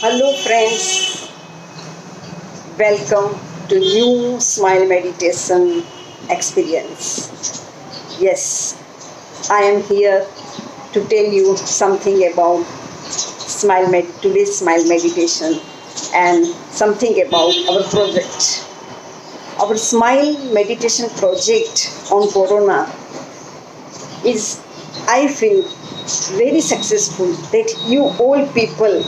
Hello friends, welcome to new smile meditation experience. Yes, I am here to tell you something about today's smile meditation and something about our project. Our smile meditation project on corona is, I feel, very successful that you all people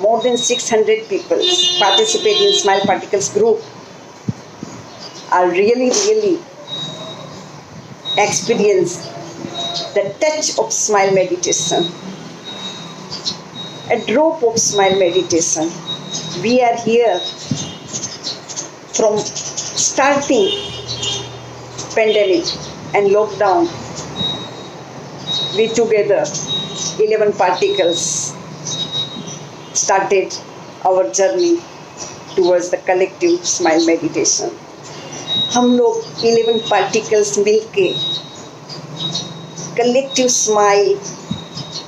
more than 600 people participate in Smile Particles group are really experience the touch of smile meditation, a drop of smile meditation. We are here from starting pandemic and lockdown. We together 11 particles started our journey towards the collective smile meditation. हम लोग 11 particles मिलके collective smile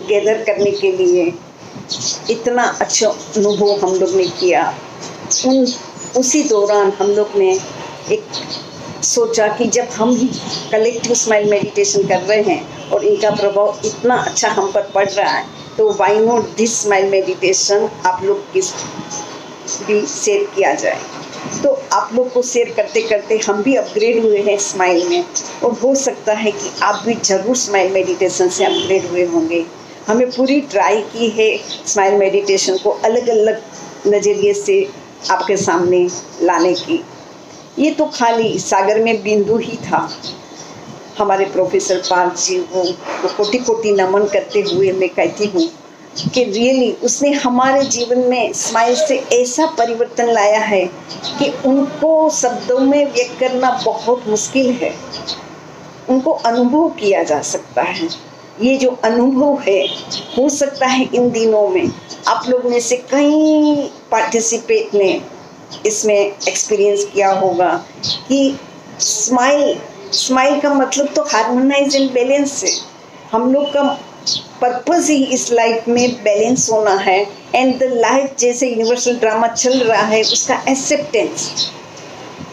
gather करने के लिए इतना अच्छा अनुभव हम लोग ने किया। उसी दौरान हम लोग ने एक सोचा कि जब हम ही कलेक्टिव स्माइल मेडिटेशन कर रहे हैं और इनका प्रभाव इतना अच्छा हम पर पड़ रहा है, तो why not this smile meditation आप लोग की भी शेयर किया जाए। तो आप लोग को शेयर करते करते हम भी अपग्रेड हुए हैं स्माइल में, और हो सकता है कि आप भी ज़रूर स्माइल मेडिटेशन से अपग्रेड हुए होंगे। हमें पूरी ट्राई की है स्माइल मेडिटेशन को अलग अलग नज़रिए से आपके सामने लाने की। ये तो खाली सागर में बिंदु ही था। हमारे प्रोफेसर पार्क जी को कोटि कोटि नमन करते हुए मैं कहती हूँ कि रियली उसने हमारे जीवन में स्माइल से ऐसा परिवर्तन लाया है कि उनको शब्दों में व्यक्त करना बहुत मुश्किल है। उनको अनुभव किया जा सकता है। ये जो अनुभव है, हो सकता है इन दिनों में आप लोग में से कई पार्टिसिपेट ने इसमें एक्सपीरियंस किया होगा कि स्माइल का मतलब तो हार्मोनाइज एंड बैलेंस है। हम लोग का पर्पस ही इस लाइफ में बैलेंस होना है, एंड द लाइफ जैसे यूनिवर्सल ड्रामा चल रहा है उसका acceptance,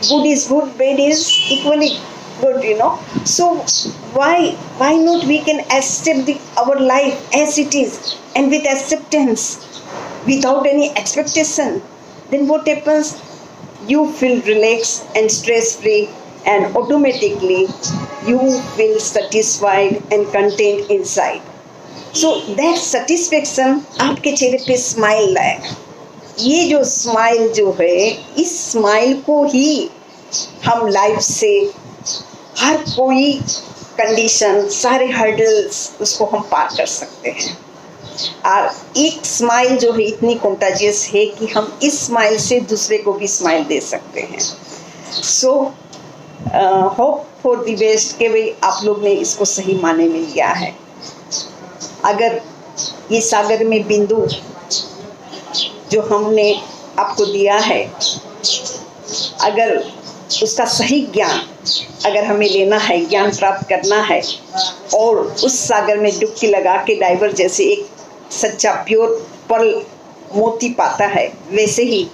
good is good, bad is equally good, so why not we can accept our life as it is, and with acceptance, without any expectation. Then what happens? You feel relaxed and stress free, and automatically you feel satisfied and content inside. So that satisfaction आपके चेहरे पे smile लाएगा। ये जो smile जो है, इस smile को ही हम लाइफ से हर कोई कंडीशन, सारे हर्डल्स उसको हम पार कर सकते हैं। और एक स्माइल जो है इतनी कंटाजियस है कि हम इस स्माइल से दूसरे को भी स्माइल दे सकते हैं। So hope for the best के भाई आप लोग ने इसको सही माने में लिया है। अगर ये सागर में बिंदु जो हमने आपको दिया है, अगर उसका सही ज्ञान अगर हमें लेना है, ज्ञान प्राप्त करना है, और उस सागर में डुबकी लगा के डाइवर जैसे एक सच्चा प्योर पर्ल मोती पाता है, वैसे ही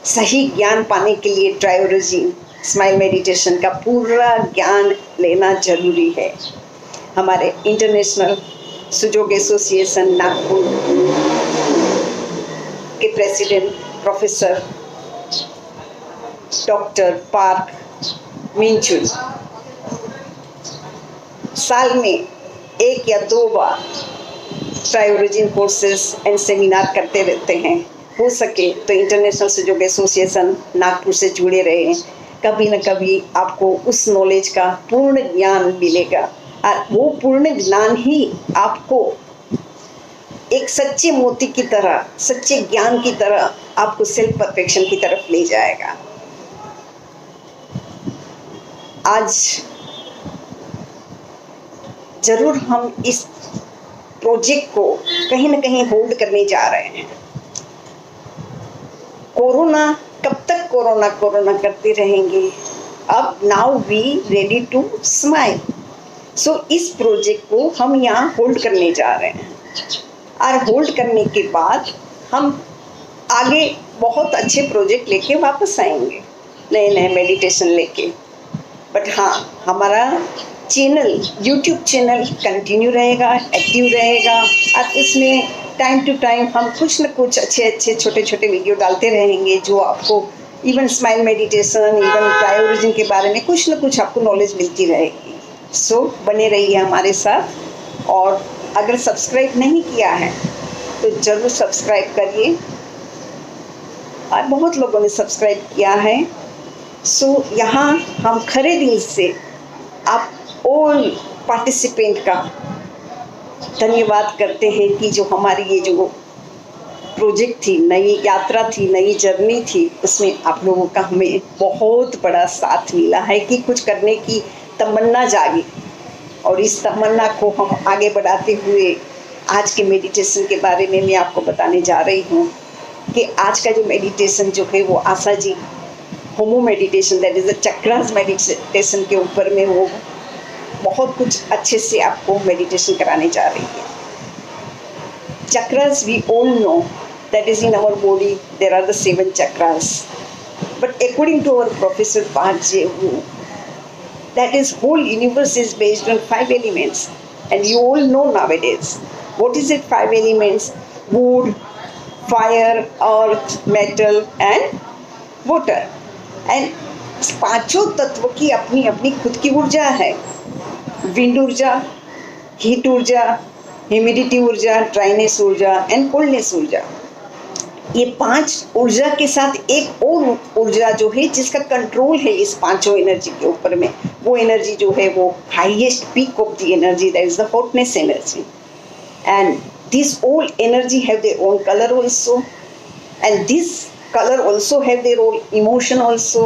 सही ज्ञान पाने के लिए ट्रायोलॉजी स्माइल मेडिटेशन का पूरा ज्ञान लेना जरूरी है। हमारे इंटरनेशनल सुजोग एसोसिएशन नागपुर के प्रेसिडेंट प्रोफेसर डॉक्टर पार्क मिंचुल साल में 1 या 2 बार ट्रायोलॉजी कोर्सेज एंड सेमिनार करते रहते हैं। हो सके तो इंटरनेशनल सुजोग एसोसिएशन नागपुर से जुड़े रहे, कभी न कभी आपको उस नॉलेज का पूर्ण ज्ञान मिलेगा, और वो पूर्ण ज्ञान ही आपको एक सच्चे मोती की तरह, सच्चे ज्ञान की तरह आपको सेल्फ परफेक्शन की तरफ ले जाएगा। आज जरूर हम इस प्रोजेक्ट को कहीं न कहीं होल्ड करने जा रहे हैं। कोरोना कब तक कोरोना करते रहेंगे? अब now we ready to smile. So इस प्रोजेक्ट को हम यहाँ होल्ड करने जा रहे हैं। और होल्ड करने के बाद हम आगे बहुत अच्छे प्रोजेक्ट लेके वापस आएंगे, नए नए मेडिटेशन लेके। बट हाँ, हमारा चैनल, यूट्यूब चैनल कंटिन्यू रहेगा, एक्टिव रहेगा, और उसमें टाइम टू टाइम हम कुछ न कुछ अच्छे अच्छे छोटे छोटे वीडियो डालते रहेंगे, जो आपको इवन स्माइल मेडिटेशन, इवन क्रायोविजन के बारे में कुछ न कुछ आपको नॉलेज मिलती रहेगी। सो बने रहिए हमारे साथ, और अगर सब्सक्राइब नहीं किया है तो ज़रूर सब्सक्राइब करिए, और बहुत लोगों ने सब्सक्राइब किया है। सो यहाँ हम खरे दिल से आप ऑल पार्टिसिपेंट का धन्यवाद करते हैं कि जो हमारी ये जो प्रोजेक्ट थी, नई यात्रा थी, नई जर्नी थी, उसमें आप लोगों का हमें बहुत बड़ा साथ मिला है कि कुछ करने की तमन्ना जागी, और इस तमन्ना को हम आगे बढ़ाते हुए आज के मेडिटेशन के बारे में मैं आपको बताने जा रही हूँ कि आज का जो मेडिटेशन जो है वो Asha ji homo meditation, that is the chakras meditation के ऊपर में वो बहुत कुछ अच्छे से आपको मेडिटेशन कराने जा रही है। Chakras, we all know that is in our body there are the 7 chakras, but according to our Professor Bharje, that is whole universe is based on 5 elements, and you all know nowadays what is it 5 elements: wood, fire, earth, metal and water. and पांचों तत्व की अपनी अपनी खुद की ऊर्जा है। Wind ऊर्जा, हीट ऊर्जा, ह्यूमिडिटी ऊर्जा, ड्राइनेस ऊर्जा एंड कोल्डनेस ऊर्जा। ये 5 ऊर्जा के साथ एक और ऊर्जा जो है जिसका कंट्रोल है इस पांचों एनर्जी के ऊपर में, वो एनर्जी जो है वो highest peak of the energy, that is the hotness energy. And this all energy have their own colour also, and this color also have their own emotion also,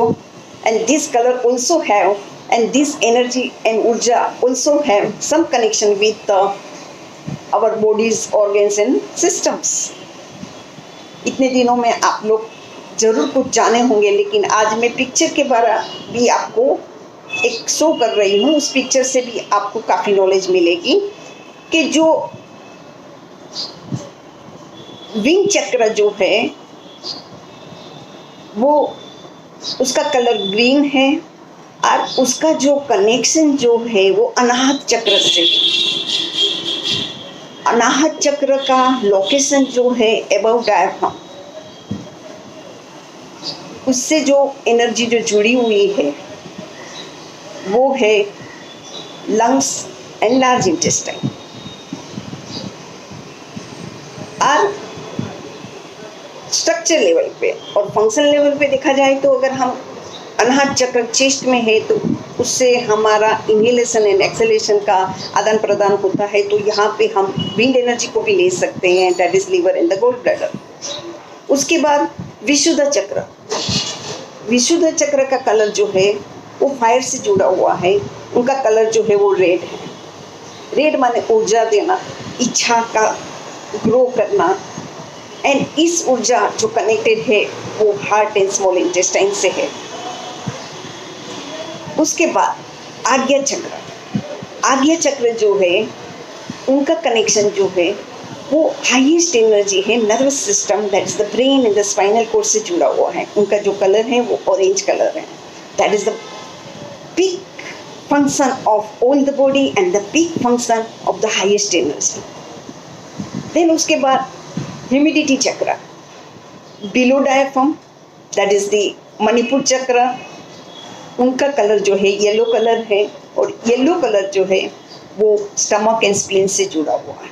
and this color also have, and this energy and urja also have some connection with our bodies, organs and systems. इतने दिनों में आप लोग जरूर कुछ जाने होंगे, लेकिन आज मैं पिक्चर के बारे भी आपको एक शो कर रही हूँ। उस पिक्चर से भी आपको काफ़ी नॉलेज मिलेगी कि जो विंग चक्र जो है वो उसका कलर ग्रीन है, और उसका जो कनेक्शन जो है वो अनाहत चक्र से, अनाहत चक्र का लोकेशन जो है अबव डायफ्राम, उससे जो एनर्जी जो जुड़ी हुई है वो है लंग्स एंड लार्ज इंटेस्टाइन। और स्ट्रक्चर लेवल पे और फंक्शन लेवल पे देखा जाए तो अगर हम अनाहत चक्र चेस्ट में है तो उससे हमारा इनहेलेशन एंड एक्सहेलेशन का आदान प्रदान होता है, तो यहाँ पे हम विंड एनर्जी को भी ले सकते हैं, that is liver and the gall bladder. उसके बाद विशुद्ध चक्र, विशुद्ध चक्र का कलर जो है वो फायर से जुड़ा हुआ है, उनका कलर जो है वो रेड है। रेड माने ऊर्जा देना, इच्छा का ग्रो करना, एंड इस ऊर्जा जो कनेक्टेड है वो हार्ट एंड स्मॉल इंटेस्टाइन से है। उसके बाद आज्ञा चक्र, आज्ञा चक्र जो है उनका कनेक्शन जो है वो हाईएस्ट एनर्जी है nervous system, that is the brain and the spinal cord से जुड़ा हुआ है। उनका जो कलर है वो ऑरेंज कलर है, that is the peak function of all the body and the peak function of the highest energy. Then उसके बाद humidity chakra, below diaphragm, that is the Manipur chakra, उनका कलर जो है येलो कलर है, और येलो कलर जो है वो स्टमक एंड स्प्लीन से जुड़ा हुआ है।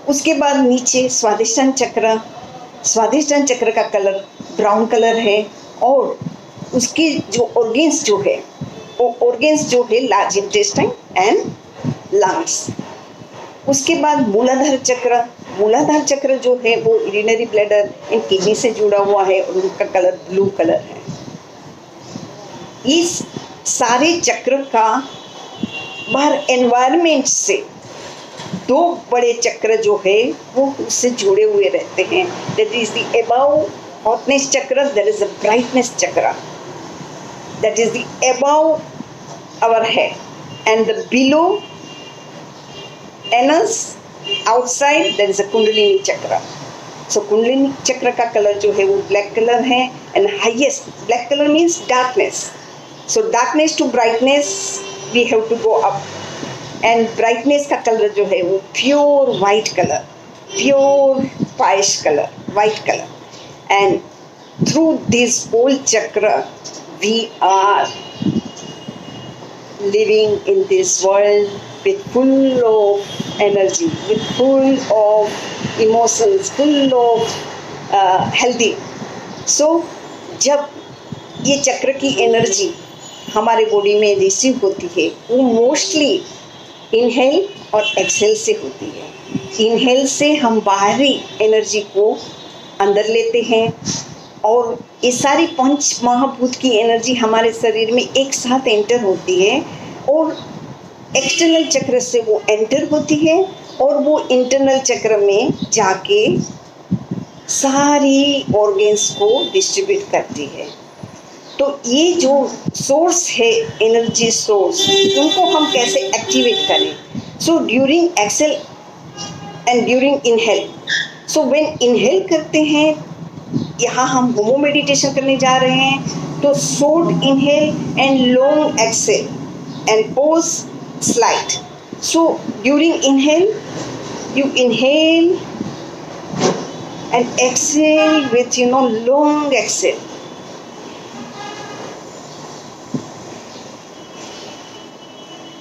उसके बाद नीचे स्वादिष्टान चक्र, स्वादिष्टान चक्र का कलर ब्राउन कलर है, और उसके जो ऑर्गेन्स जो है वो ऑर्गेन्स जो है लार्ज इंटेस्टाइन एंड लंग्स। उसके बाद मूलाधार चक्र, मूलाधार चक्र जो है वो यूरिनरी ब्लैडर एंड किडनी से जुड़ा हुआ है, और उनका कलर ब्लू कलर है। इस सारे चक्र का बाहर एनवायरनमेंट से 2 बड़े चक्र जो है वो उससे जुड़े हुए रहते हैं, that is the above hotness chakra, that is the brightness chakra, that is the above our head, and the below anus outside there is a Kundalini chakra. So Kundalini chakra का कलर जो है वो ब्लैक कलर है, and highest black color means darkness. So darkness to brightness we have to go up, and brightness का colour जो है वो pure white color, pure pious color, white color, and through this whole chakra we are living in this world with full of energy, with full of emotions, full of healthy. So जब ये चक्र की energy हमारे body में receive होती है वो mostly inhale और एक्सेल से होती है। इनहेल से हम बाहरी एनर्जी को अंदर लेते हैं और ये सारी पंच महाभूत की एनर्जी हमारे शरीर में एक साथ एंटर होती है और एक्सटर्नल चक्र से वो एंटर होती है और वो इंटरनल चक्र में जाके सारी ऑर्गन्स को डिस्ट्रीब्यूट करती है। तो ये जो सोर्स है, एनर्जी सोर्स, उनको हम कैसे एक्टिवेट करें? So during exhale and during inhale, so when inhale करते हैं, यहाँ हम होमो मेडिटेशन करने जा रहे हैं, तो short inhale and long exhale and pause slide. So during inhale you inhale and exhale with long exhale.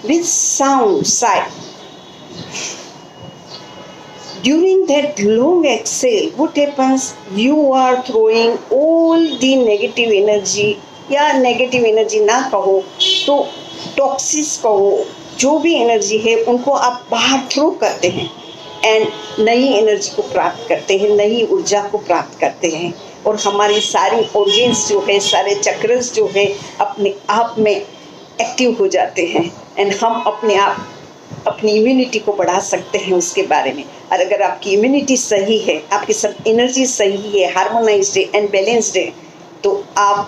With sound sigh. During that long exhale, what happens? You are throwing all the negative energy, या negative energy ना कहो तो toxins कहो, जो भी energy है उनको आप बाहर थ्रो करते हैं एंड नई एनर्जी को प्राप्त करते हैं, नई ऊर्जा को प्राप्त करते हैं और हमारी सारी ऑर्गन्स जो है, सारे चक्रस जो है अपने आप में एक्टिव हो जाते हैं एंड हम अपने आप अपनी इम्यूनिटी को बढ़ा सकते हैं उसके बारे में। और अगर आपकी इम्यूनिटी सही है, आपकी सब एनर्जी सही है, हार्मोनाइज्ड है एंड बैलेंस्ड है, तो आप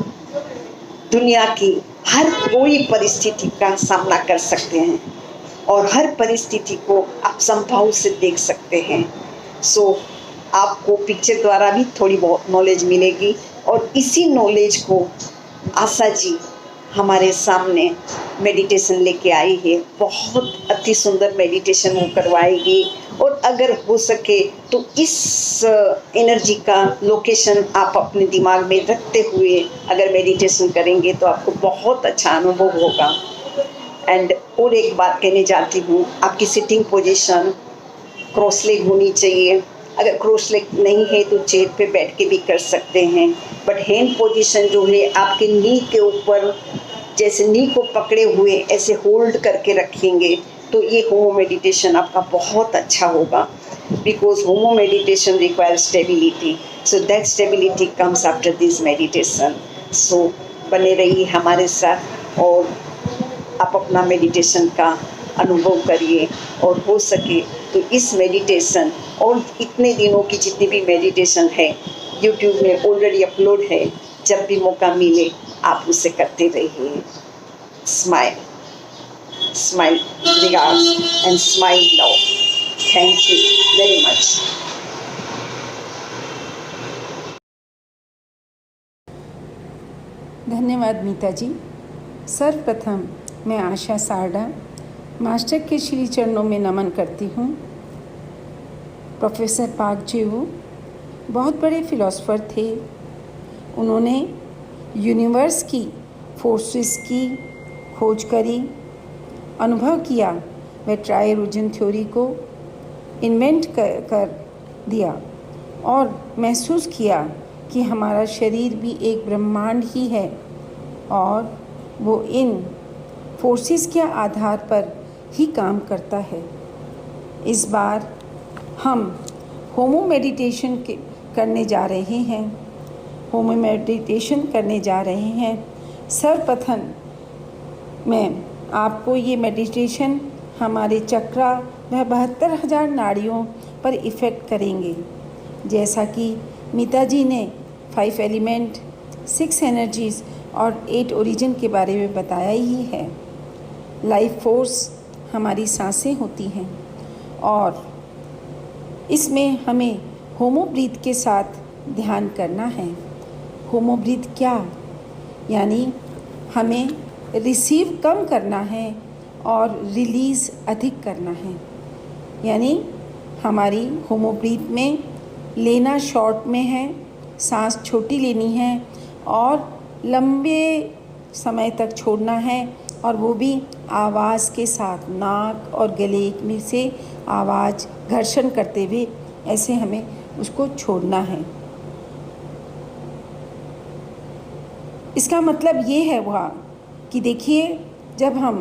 दुनिया की हर कोई परिस्थिति का सामना कर सकते हैं और हर परिस्थिति को आप संभाव से देख सकते हैं। सो आपको पिक्चर द्वारा भी थोड़ी बहुत नॉलेज मिलेगी और इसी नॉलेज को आशा जी हमारे सामने मेडिटेशन लेके आई है। बहुत अति सुंदर मेडिटेशन वो करवाएगी और अगर हो सके तो इस एनर्जी का लोकेशन आप अपने दिमाग में रखते हुए अगर मेडिटेशन करेंगे तो आपको बहुत अच्छा अनुभव होगा। एंड और एक बात कहने जाती हूँ, आपकी सिटिंग पोजीशन क्रॉस लेग होनी चाहिए। अगर क्रॉस लेग नहीं है तो चेयर पे बैठ के भी कर सकते हैं, बट हैंड पोजीशन जो है आपके नी के ऊपर, जैसे नी को पकड़े हुए ऐसे होल्ड करके रखेंगे तो ये होमो मेडिटेशन आपका बहुत अच्छा होगा। Because homo meditation requires stability, so that stability comes after this meditation. So बने रहिए हमारे साथ और आप अपना मेडिटेशन का अनुभव करिए और हो सके तो इस मेडिटेशन और इतने दिनों की जितनी भी मेडिटेशन है यूट्यूब में ऑलरेडी अपलोड है, जब भी मौका मिले आप उसे करते रहिए। Smile, smile regards and smile love. Thank you very much. धन्यवाद मीता जी। सर्वप्रथम मैं आशा सारडा मास्टर के श्री चरणों में नमन करती हूँ। प्रोफेसर पाक जेऊ बहुत बड़े फिलोसोफर थे। उन्होंने यूनिवर्स की फोर्सेस की खोज करी, अनुभव किया, वह ट्राइरूजन थ्योरी को इन्वेंट कर दिया और महसूस किया कि हमारा शरीर भी एक ब्रह्मांड ही है और वो इन फोर्सेस के आधार पर ही काम करता है। इस बार हम होमो मेडिटेशन करने जा रहे हैं। होमो मेडिटेशन करने जा रहे हैं। सर्वप्रथम मैं आपको ये मेडिटेशन हमारे चक्रा व 72,000 नाड़ियों पर इफ़ेक्ट करेंगे। जैसा कि मीता जी ने 5 एलिमेंट, 6 एनर्जीज़ और 8 ओरिजिन के बारे में बताया ही है। लाइफ फोर्स हमारी सांसें होती हैं और इसमें हमें होमो ब्रीथ के साथ ध्यान करना है। होमो ब्रीथ क्या? यानी हमें रिसीव कम करना है और रिलीज़ अधिक करना है। यानी हमारी होमो ब्रीथ में लेना शॉर्ट में है, सांस छोटी लेनी है और लंबे समय तक छोड़ना है, और वो भी आवाज़ के साथ, नाक और गले में से आवाज़ घर्षण करते हुए ऐसे हमें उसको छोड़ना है। इसका मतलब ये है वह कि देखिए, जब हम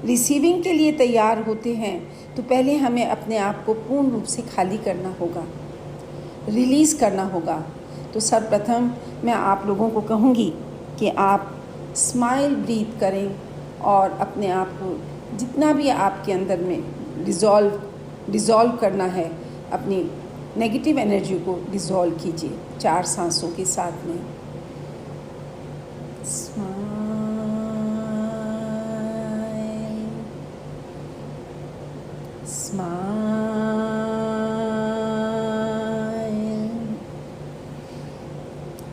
रिसीविंग के लिए तैयार होते हैं तो पहले हमें अपने आप को पूर्ण रूप से खाली करना होगा, रिलीज़ करना होगा। तो सर्वप्रथम मैं आप लोगों को कहूँगी कि आप स्माइल ब्रीथ करें और अपने आप को जितना भी आपके अंदर में डिज़ोल्व करना है, अपनी नेगेटिव एनर्जी को डिज़ोल्व कीजिए 4 सांसों के साथ में। Smile, smile,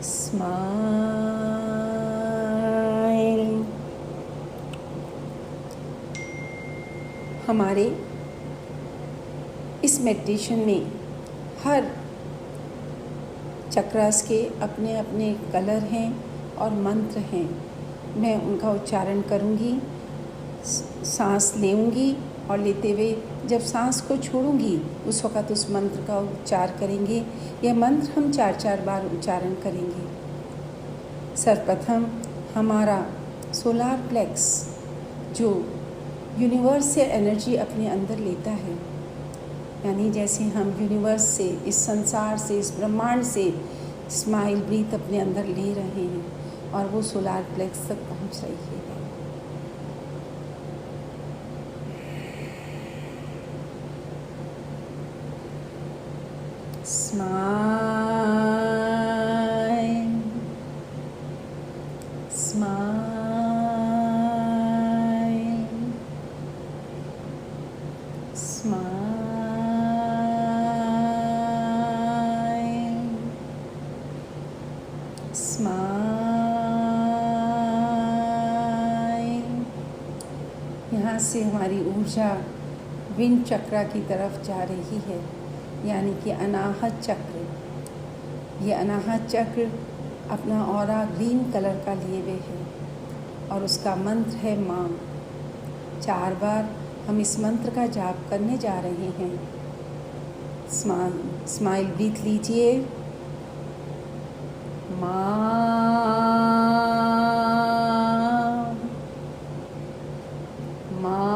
smile. हमारे इस मेडिटेशन में हर चक्रास के अपने अपने कलर हैं और मंत्र हैं। मैं उनका उच्चारण करूँगी, सांस लेऊँगी और लेते हुए जब सांस को छोड़ूंगी उस वक़्त उस मंत्र का उच्चार करेंगे। यह मंत्र हम 4-4 बार उच्चारण करेंगे। सर्वप्रथम हमारा सोलार प्लेक्स जो यूनिवर्स से एनर्जी अपने अंदर लेता है, यानी जैसे हम यूनिवर्स से, इस संसार से, इस ब्रह्मांड से स्माइल ब्रीथ अपने अंदर ले रहे हैं और वो सोलार प्लेक्स तक पहुंच रही है। Smile, smile, smile, smile. यहाँ से हमारी ऊर्जा विंड चक्र की तरफ जा रही है, यानी कि अनाहत चक्र। ये अनाहत चक्र अपना ऑरा ग्रीन कलर का लिए हुए है और उसका मंत्र है माँ। 4 बार हम इस मंत्र का जाप करने जा रहे हैं। स्माइल ब्रीथ लीजिए। माँ, माँ,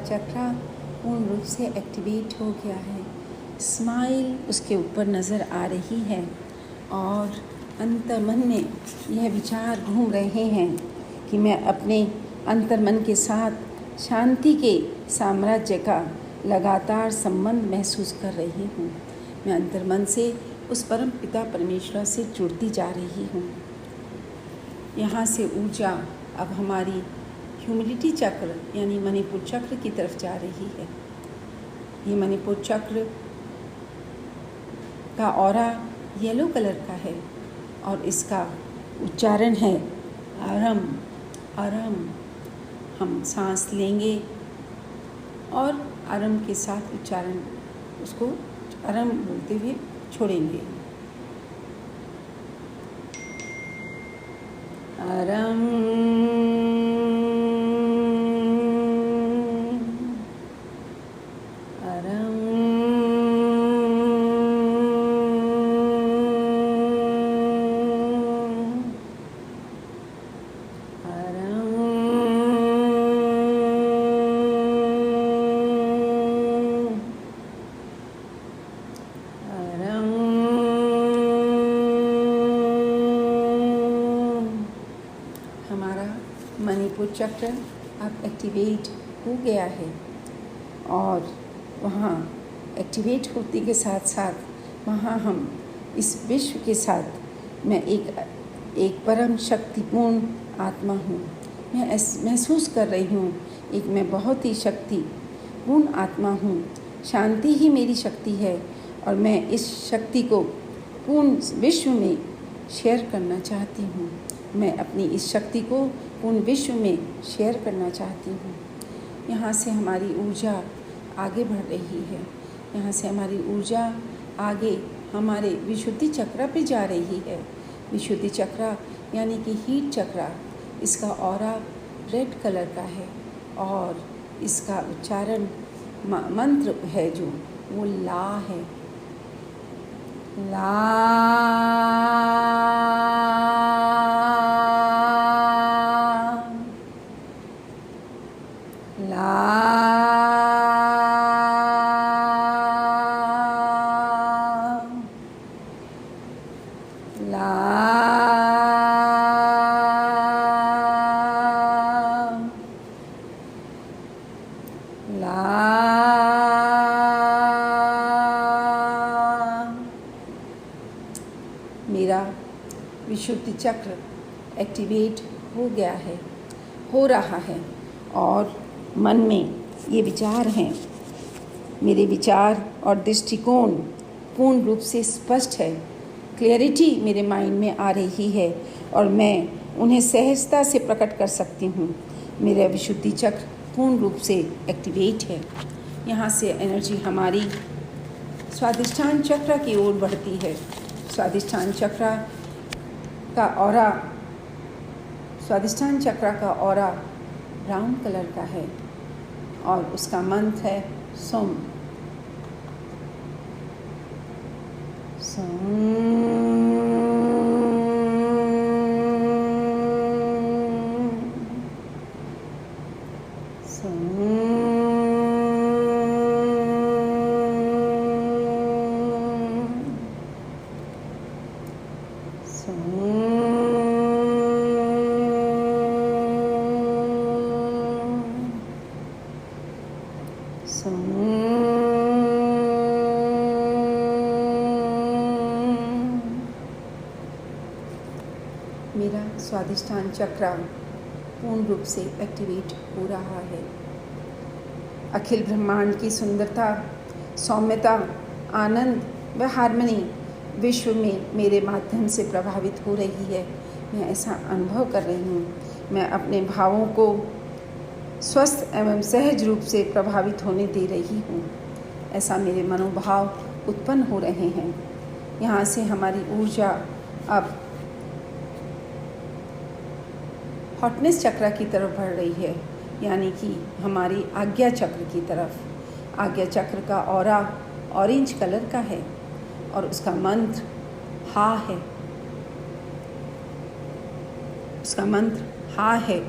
चक्रा पूर्ण रूप से एक्टिवेट हो गया है। स्माइल उसके ऊपर नज़र आ रही है और अंतर्मन में यह विचार घूम रहे हैं कि मैं अपने अंतर्मन के साथ शांति के साम्राज्य का लगातार संबंध महसूस कर रही हूँ। मैं अंतर्मन से उस परम पिता परमेश्वर से जुड़ती जा रही हूँ। यहाँ से ऊर्जा अब हमारी ह्यूमिडिटी चक्र यानी मणिपुर चक्र की तरफ जा रही है। ये मणिपुर चक्र का ऑरा येलो कलर का है और इसका उच्चारण है अरम, अरम। हम सांस लेंगे और अरम के साथ उच्चारण, उसको अरम बोलते हुए छोड़ेंगे। अरम, अरम, अरम, अरम। हमारा मणिपुर चक्र अब एक्टिवेट हो गया है और वहाँ एक्टिवेट होने के साथ साथ वहाँ हम इस विश्व के साथ मैं एक परम शक्तिपूर्ण आत्मा हूँ। मैं महसूस कर रही हूँ एक मैं बहुत ही शक्तिपूर्ण आत्मा हूँ। शांति ही मेरी शक्ति है और मैं इस शक्ति को पूर्ण विश्व में शेयर करना चाहती हूँ। मैं अपनी इस शक्ति को पूर्ण विश्व में शेयर करना चाहती हूँ। यहाँ से हमारी ऊर्जा आगे बढ़ रही है। यहाँ से हमारी ऊर्जा आगे हमारे विशुद्धि चक्र पे जा रही है। विशुद्धि चक्र यानी कि हीट चक्र, इसका ऑरा रेड कलर का है और इसका उच्चारण मंत्र है जो वो ला है। ला मेरा विशुद्धि चक्र एक्टिवेट हो गया है, हो रहा है और मन में ये विचार हैं। मेरे विचार और दृष्टिकोण पूर्ण रूप से स्पष्ट है। क्लैरिटी मेरे माइंड में आ रही है और मैं उन्हें सहजता से प्रकट कर सकती हूँ। मेरा विशुद्धि चक्र पूर्ण रूप से एक्टिवेट है। यहाँ से एनर्जी हमारी स्वादिष्ठान चक्र की ओर बढ़ती है। स्वादिष्ठान चक्र का ऑरा ब्राउन कलर का है और उसका मंत्र है सोम। मेरा स्वादिष्ठान चक्र पूर्ण रूप से एक्टिवेट हो रहा है। अखिल ब्रह्मांड की सुंदरता, सौम्यता, आनंद व हार्मनी विश्व में मेरे माध्यम से प्रभावित हो रही है। मैं ऐसा अनुभव कर रही हूँ। मैं अपने भावों को स्वस्थ एवं सहज रूप से प्रभावित होने दे रही हूँ। ऐसा मेरे मनोभाव उत्पन्न हो रहे हैं। यहाँ से हमारी ऊर्जा अब हॉटनेस चक्र की तरफ बढ़ रही है, यानी कि हमारी आज्ञा चक्र की तरफ। आज्ञा चक्र का ऑरा ऑरेंज कलर का है और उसका मंत्र हा है। उसका मंत्र हा है।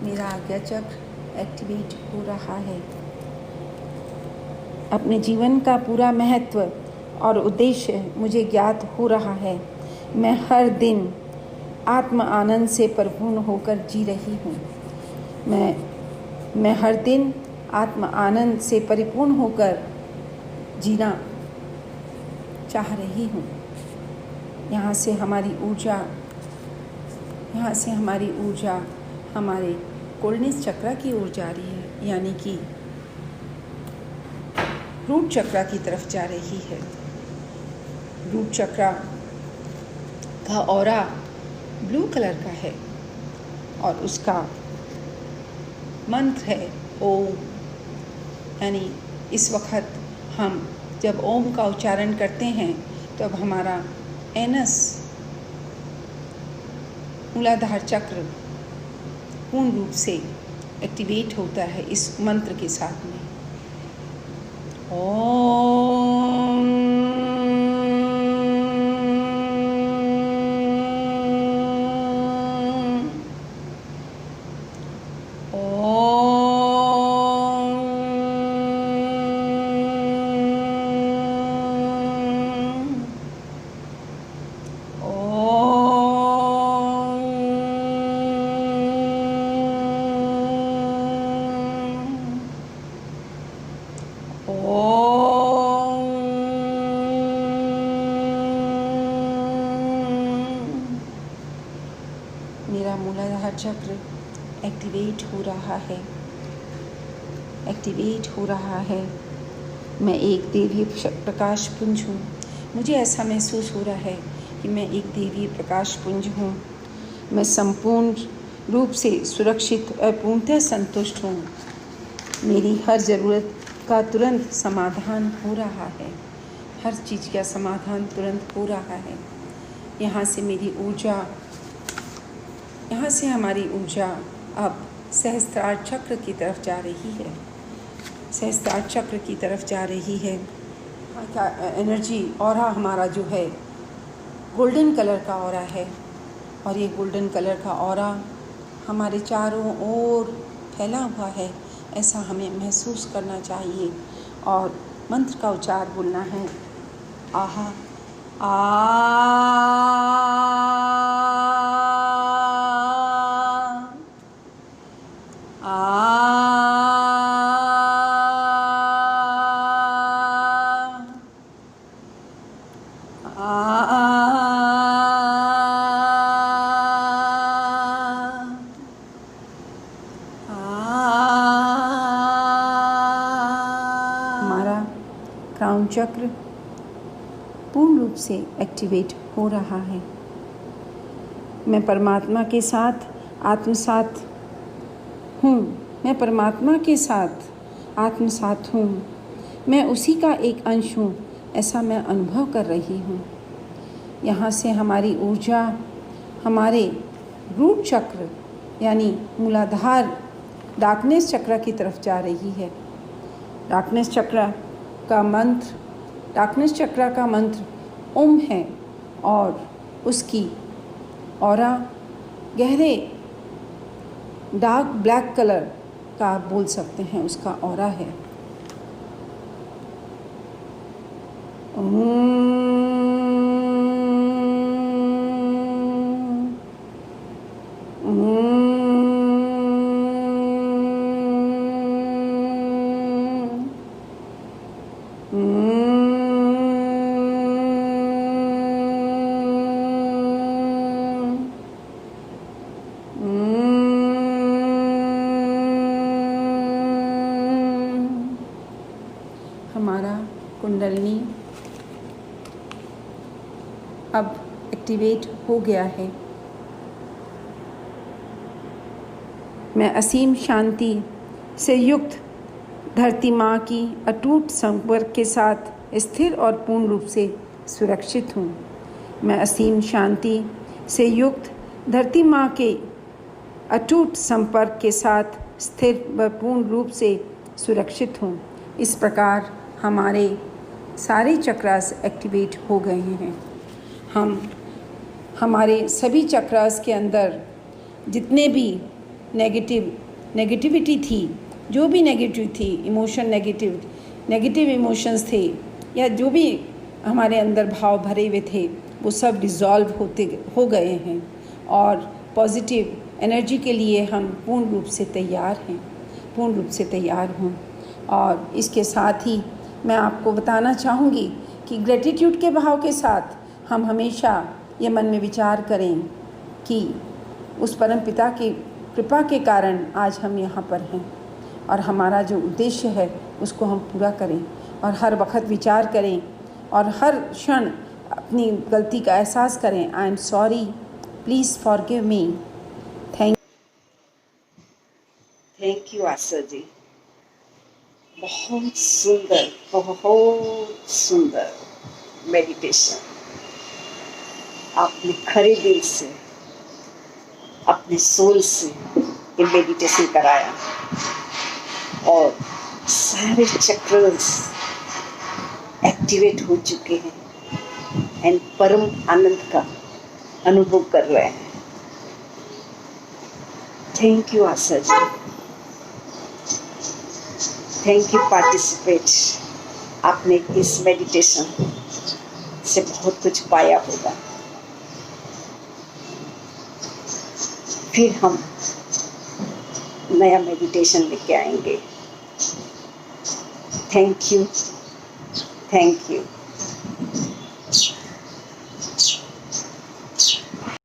मेरा आज्ञा चक्र एक्टिवेट हो रहा है। अपने जीवन का पूरा महत्व और उद्देश्य मुझे ज्ञात हो रहा है। मैं हर दिन आत्म आनंद से परिपूर्ण होकर जी रही हूँ। मैं हर दिन आत्म आनंद से परिपूर्ण होकर जीना चाह रही हूँ। यहाँ से हमारी ऊर्जा हमारे कोल्डनेस चक्र की ओर जा रही है, यानी कि रूट चक्र की तरफ जा रही है। रूट चक्र का ऑरा ब्लू कलर का है और उसका मंत्र है ओम। यानी इस वक्त हम जब ओम का उच्चारण करते हैं तब हमारा एनस मूलाधार चक्र पूर्ण रूप से एक्टिवेट होता है इस मंत्र के साथ में। ओम मेरा मूलाधार चक्र एक्टिवेट हो रहा है, एक्टिवेट हो रहा है। मैं एक दैवीय प्रकाश पुंज हूँ। मुझे ऐसा महसूस हो रहा है कि मैं एक दैवीय प्रकाश पुंज हूँ। मैं संपूर्ण रूप से सुरक्षित और पूर्णतः संतुष्ट हूँ। मेरी हर ज़रूरत का तुरंत समाधान हो रहा है। हर चीज़ का समाधान तुरंत हो रहा है। यहाँ से मेरी ऊर्जा, यहाँ से हमारी ऊर्जा अब सहस्त्रार चक्र की तरफ जा रही है। सहस्त्रार चक्र की तरफ जा रही है। एनर्जी ऑरा हमारा जो है गोल्डन कलर का ऑरा है, और ये गोल्डन कलर का ऑरा हमारे चारों ओर फैला हुआ है, ऐसा हमें महसूस करना चाहिए। और मंत्र का उच्चार बोलना है, आहा हमारा क्राउन चक्र पूर्ण रूप से एक्टिवेट हो रहा है। मैं परमात्मा के साथ आत्मसात हूँ। मैं परमात्मा के साथ आत्मसात हूँ। मैं उसी का एक अंश हूँ, ऐसा मैं अनुभव कर रही हूँ। यहाँ से हमारी ऊर्जा हमारे रूट चक्र यानी मूलाधार डार्कनेस चक्र की तरफ जा रही है। डार्कनेस चक्र का मंत्र ओम है, और उसकी ऑरा गहरे डार्क ब्लैक कलर का आप बोल सकते हैं, उसका ऑरा है। हमारा कुंडलिनी अब एक्टिवेट हो गया है। मैं असीम शांति से युक्त धरती माँ की अटूट संपर्क के साथ स्थिर और पूर्ण रूप से सुरक्षित हूँ। मैं असीम शांति से युक्त धरती माँ के अटूट संपर्क के साथ स्थिर व पूर्ण रूप से सुरक्षित हूँ। इस प्रकार हमारे सारे चक्रास एक्टिवेट हो गए हैं। हमारे सभी चक्रास के अंदर जितने भी नेगेटिविटी थी, जो भी नेगेटिव थी, नेगेटिव इमोशंस थे, या जो भी हमारे अंदर भाव भरे हुए थे, वो सब डिज़ोल्व हो गए हैं। और पॉजिटिव एनर्जी के लिए हम पूर्ण रूप से तैयार हूँ। और इसके साथ ही मैं आपको बताना चाहूँगी कि ग्रेटिट्यूड के भाव के साथ हम हमेशा ये मन में विचार करें कि उस परम पिता की कृपा के कारण आज हम यहाँ पर हैं, और हमारा जो उद्देश्य है उसको हम पूरा करें। और हर वक्त विचार करें और हर क्षण अपनी गलती का एहसास करें। I am sorry, please forgive me. Thank you Asha ji. बहुत सुंदर मेडिटेशन आपने खरे दिल से, अपने सोल से ये मेडिटेशन कराया और सारे चक्र्स एक्टिवेट हो चुके हैं एंड परम आनंद का अनुभव कर रहे हैं। Thank you Asha ji, thank you participate. आपने इस मेडिटेशन से बहुत कुछ पाया होगा। फिर हम नया मेडिटेशन लेके आएंगे। Thank you, thank you.